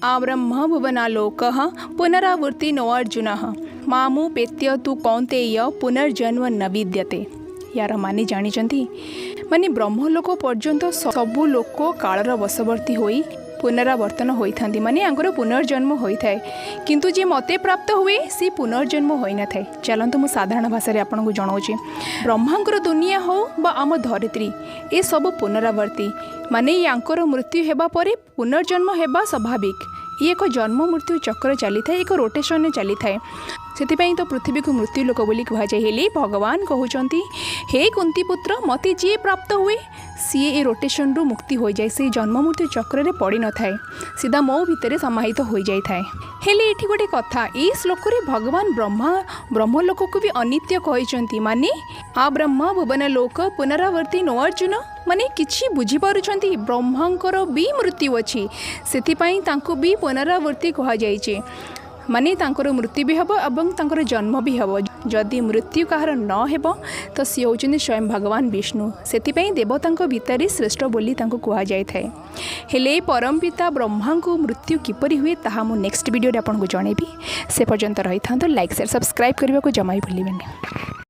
आब्रह्म भुवनालोकः पुनरावृत्ति नो अर्जुन मामु पेत्य तु कौन्तेय पुनर्जन्म न विद्यते। यार माने जानी माने ब्रह्मलोक पर्यंत सबु लोक कालर वशवर्ती होई पुनरावर्तन होता माने आंकर पुनर्जन्म होता है किंतु जे मते प्राप्त हुए सी पुनर्जन्म होई न थाए। चलतु मु साधारण भाषा आपन को जनाऊँ ब्रह्मांकर दुनिया हो बा आम धरित्री ए सब पुनरावर्ती माने यांकर मृत्यु हेबा परे पुनर्जन्म हेबा स्वाभाविक। ये एक जन्म मृत्यु चक्र चली था एक रोटेशन चली थाए से तो पृथ्वी को मृत्यु लोक बोली कहुए। भगवान कहते हे कुंती पुत्र मते जी प्राप्त हुए सी ए रोटेशन रु मुक्ति हो जाए से जन्म मृत्यु चक्र रे पड़ी न थाए सीधा मो भितर समाहित हो जाए थाए। हेले एठी गोटे कथा ए श्लोक रे भगवान ब्रह्मलोक को भी अनित्य कहते माने आ ब्रह्म भुवन लोक पुनरावर्ती नो अर्जुन माने किछि बुझी पारुछंती ब्रह्मांकर भी मृत्यु अछि सेथिपाई तांको भी पुनरावर्ती कहा जाइछे माने तांकर मृत्यु भी हेबो एवं तांकर जन्म भी हेबो। जदि मृत्यु काहार न हेबो तो सी होचुनी स्वयं भगवान विष्णु सेथिपाई देवतांको भितरे श्रेष्ठ बोली तांको कहा जाय थाए। हेले परमपिता ब्रह्मा को मृत्यु किपरि हुए ताहा मु नेक्स्ट वीडियो रे आपन को जणेबी। से पर्यंत रही था लाइक शेयर सब्सक्राइब करने को जमा ही भूलिबेनी।